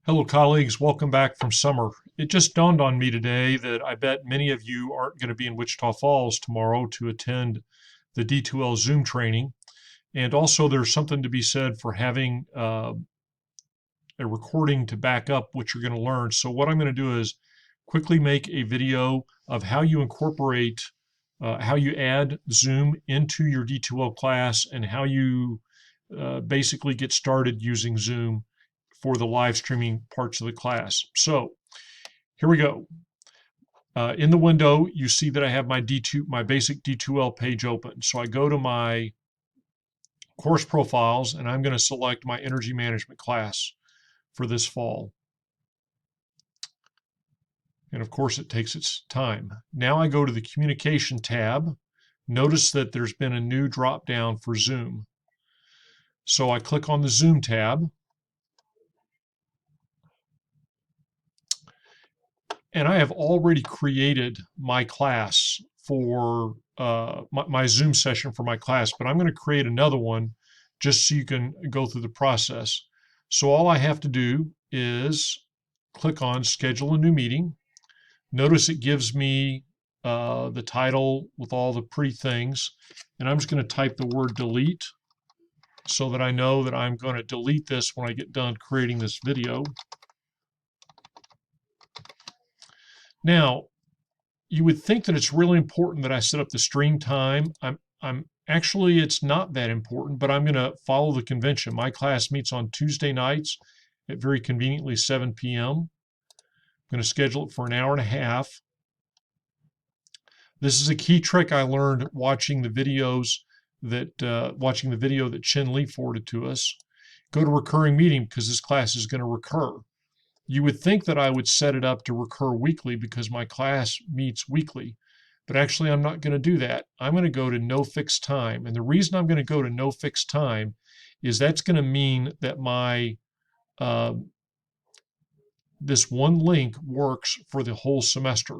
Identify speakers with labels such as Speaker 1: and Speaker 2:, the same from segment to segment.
Speaker 1: Hello, colleagues. Welcome back from summer. It just dawned on me today that I bet many of you aren't going to be in Wichita Falls tomorrow to attend the D2L Zoom training. And also, there's something to be said for having a recording to back up what you're going to learn. So, what I'm going to do is quickly make a video of how you incorporate, how you add Zoom into your D2L class, and how you basically get started using Zoom for the live streaming parts of the class. So here we go. In the window, you see that I have my basic D2L page open. So I go to my course profiles and I'm going to select my energy management class for this fall. And of course, it takes its time. Now I go to the communication tab. Notice that there's been a new drop down for Zoom. So I click on the Zoom tab. And I have already created my class for my Zoom session for my class, but I'm going to create another one just so you can go through the process. So all I have to do is click on schedule a new meeting. Notice it gives me the title with all the pretty things, and I'm just going to type the word delete so that I know that I'm going to delete this when I get done creating this video. Now, you would think that it's really important that I set up the stream time. I'm actually, it's not that important, but I'm going to follow the convention. My class meets on Tuesday nights at very conveniently 7 p.m. I'm going to schedule it for an hour and a half. This is a key trick I learned watching the videos watching the video that Chin Lee forwarded to us. Go to recurring meeting because this class is going to recur. You would think that I would set it up to recur weekly because my class meets weekly, but actually I'm not going to do that. I'm going to go to no fixed time. And the reason I'm going to go to no fixed time is that's going to mean that my this one link works for the whole semester.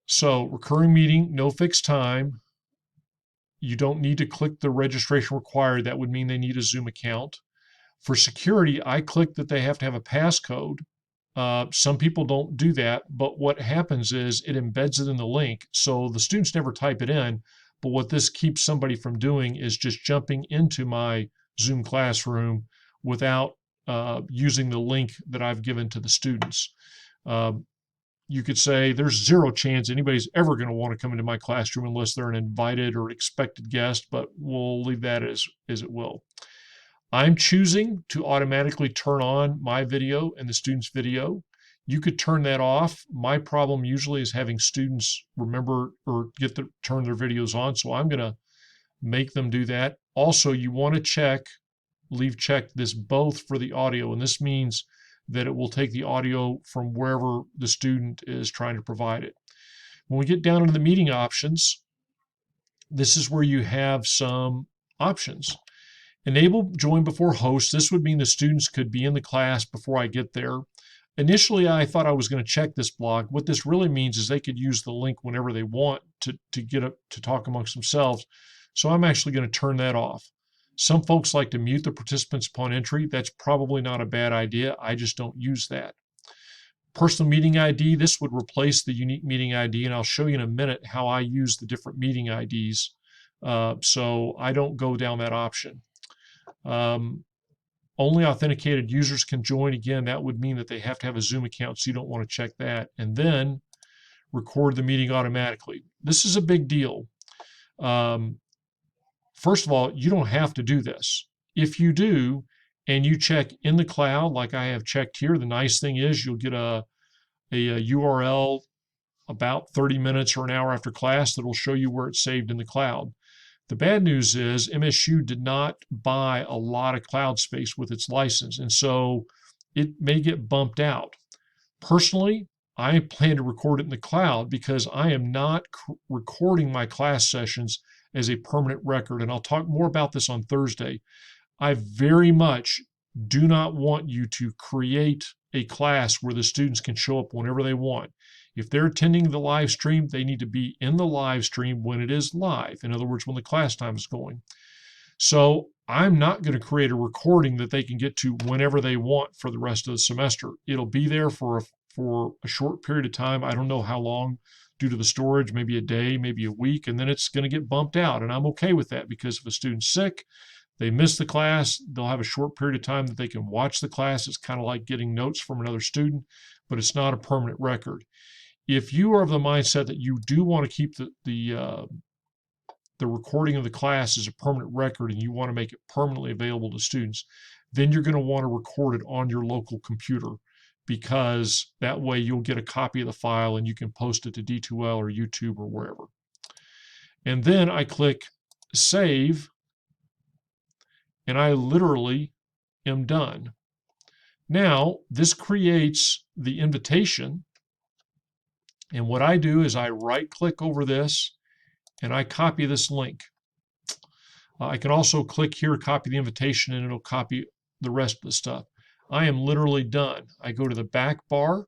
Speaker 1: So recurring meeting, no fixed time. You don't need to click the registration required. That would mean they need a Zoom account. For security, I click that they have to have a passcode. Some people don't do that, but what happens is it embeds it in the link. So the students never type it in, but what this keeps somebody from doing is just jumping into my Zoom classroom without using the link that I've given to the students. You could say there's zero chance anybody's ever going to want to come into my classroom unless they're an invited or expected guest, but we'll leave that as it will. I'm choosing to automatically turn on my video and the student's video. You could turn that off. My problem usually is having students remember or turn their videos on. So I'm going to make them do that. Also, you want to leave checked this both for the audio. And this means that it will take the audio from wherever the student is trying to provide it. When we get down into the meeting options, this is where you have some options. Enable join before host. This would mean the students could be in the class before I get there. Initially, I thought I was going to check this block. What this really means is they could use the link whenever they want to get up to talk amongst themselves. So I'm actually going to turn that off. Some folks like to mute the participants upon entry. That's probably not a bad idea. I just don't use that. Personal meeting ID, this would replace the unique meeting ID, and I'll show you in a minute how I use the different meeting IDs. So I don't go down that option. Only authenticated users can join. Again, that would mean that they have to have a Zoom account, so you don't want to check that. And then record the meeting automatically. This is a big deal. First of all, you don't have to do this. If you do, and you check in the cloud, like I have checked here, the nice thing is you'll get a URL about 30 minutes or an hour after class that will show you where it's saved in the cloud. The bad news is MSU did not buy a lot of cloud space with its license, and so it may get bumped out. Personally, I plan to record it in the cloud because I am not recording my class sessions as a permanent record, and I'll talk more about this on Thursday. I very much do not want you to create a class where the students can show up whenever they want. If they're attending the live stream, they need to be in the live stream when it is live. In other words, when the class time is going. So I'm not going to create a recording that they can get to whenever they want for the rest of the semester. It'll be there for a short period of time. I don't know how long due to the storage, maybe a day, maybe a week, and then it's going to get bumped out. And I'm okay with that because if a student's sick, they miss the class, they'll have a short period of time that they can watch the class. It's kind of like getting notes from another student, but it's not a permanent record. If you are of the mindset that you do want to keep the recording of the class as a permanent record and you want to make it permanently available to students, then you're going to want to record it on your local computer, because that way you'll get a copy of the file and you can post it to D2L or YouTube or wherever. And then I click save, and I literally am done. Now, this creates the invitation, and what I do is I right-click over this and I copy this link. I can also click here, copy the invitation, and it'll copy the rest of the stuff. I am literally done. I go to the back bar,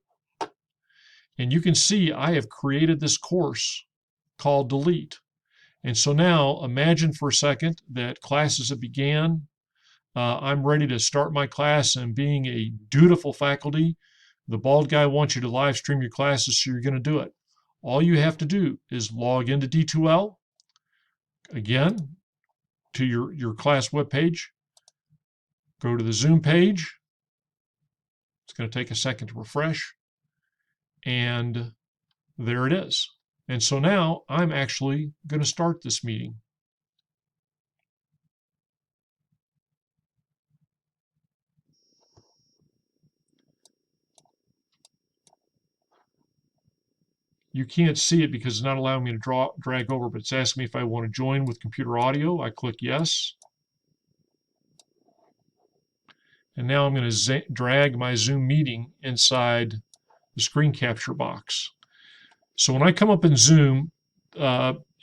Speaker 1: and you can see I have created this course called Delete. And so now imagine for a second that classes have began. I'm ready to start my class, and being a dutiful faculty, the bald guy wants you to live stream your classes, so you're going to do it. All you have to do is log into D2L, again, to your class webpage, go to the Zoom page. It's going to take a second to refresh, and there it is. And so now I'm actually going to start this meeting. You can't see it because it's not allowing me to drag over, but it's asking me if I want to join with computer audio. I click yes. And now I'm going to drag my Zoom meeting inside the screen capture box. So when I come up in Zoom,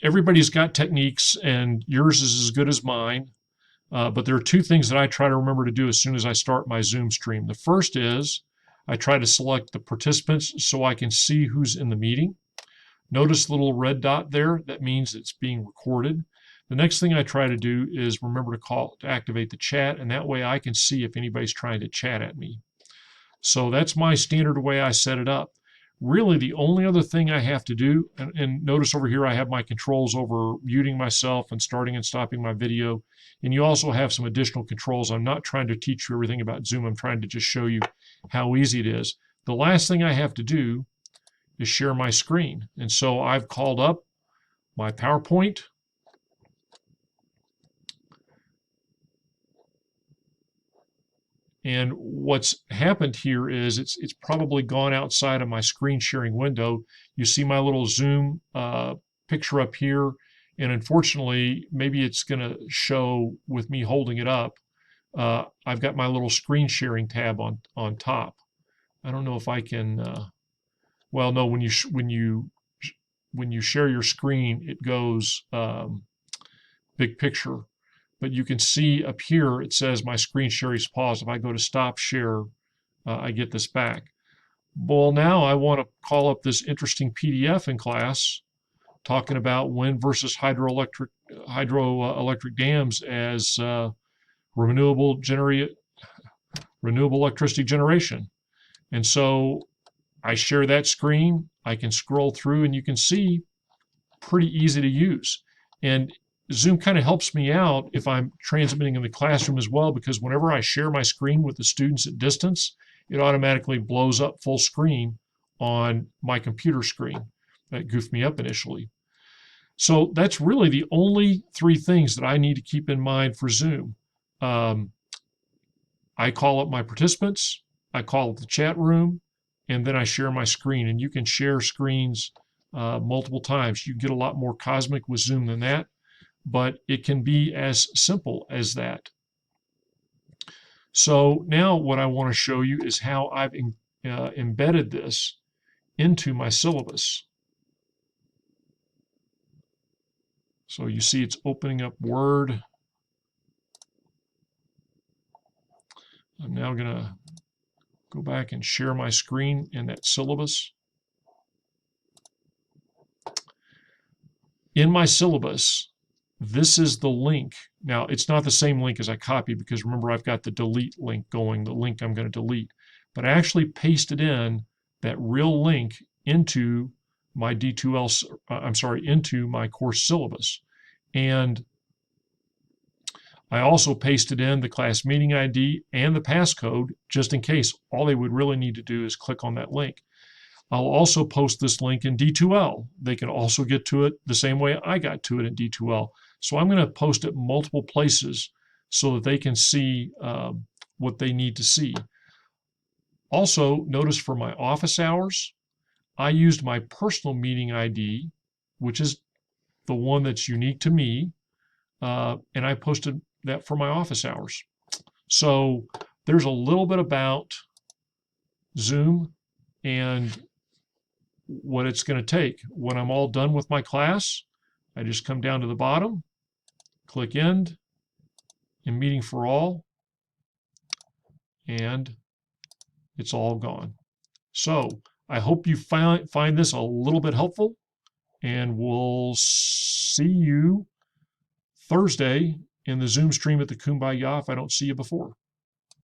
Speaker 1: everybody's got techniques, and yours is as good as mine. But there are two things that I try to remember to do as soon as I start my Zoom stream. The first is I try to select the participants so I can see who's in the meeting. Notice the little red dot there. That means it's being recorded. The next thing I try to do is remember to activate the chat, and that way I can see if anybody's trying to chat at me. So that's my standard way I set it up. Really, the only other thing I have to do, and notice over here I have my controls over muting myself and starting and stopping my video, and you also have some additional controls. I'm not trying to teach you everything about Zoom. I'm trying to just show you how easy it is. The last thing I have to do is share my screen. And so I've called up my PowerPoint. And what's happened here is it's probably gone outside of my screen sharing window. You see my little Zoom picture up here. And unfortunately, maybe it's going to show with me holding it up. I've got my little screen sharing tab on top. I don't know if I can. Well, no. When you share your screen, it goes big picture. But you can see up here it says my screen share is paused. If I go to stop share, I get this back. Well, now I want to call up this interesting PDF in class talking about wind versus hydroelectric dams as renewable electricity generation. And so I share that screen. I can scroll through, and you can see pretty easy to use. And Zoom kind of helps me out if I'm transmitting in the classroom as well, because whenever I share my screen with the students at distance, it automatically blows up full screen on my computer screen. That goofed me up initially. So that's really the only three things that I need to keep in mind for Zoom. I call up my participants, I call up the chat room, and then I share my screen. And you can share screens multiple times. You get a lot more cosmic with Zoom than that, but it can be as simple as that. So now what I want to show you is how I've embedded this into my syllabus. So you see it's opening up Word. I'm now going to go back and share my screen in that syllabus. In my syllabus, this is the link. Now, it's not the same link as I copied because remember, I've got the delete link going, the link I'm going to delete. But I actually pasted in that real link into my D2L, into my course syllabus. And I also pasted in the class meeting ID and the passcode just in case. All they would really need to do is click on that link. I'll also post this link in D2L. They can also get to it the same way I got to it in D2L. So I'm going to post it multiple places so that they can see what they need to see. Also, notice for my office hours, I used my personal meeting ID, which is the one that's unique to me, and I posted that for my office hours. So there's a little bit about Zoom and what it's going to take. When I'm all done with my class, I just come down to the bottom, click End, and Meeting for All, and it's all gone. So I hope you find this a little bit helpful, and we'll see you Thursday in the Zoom stream at the Kumbaya if I don't see you before.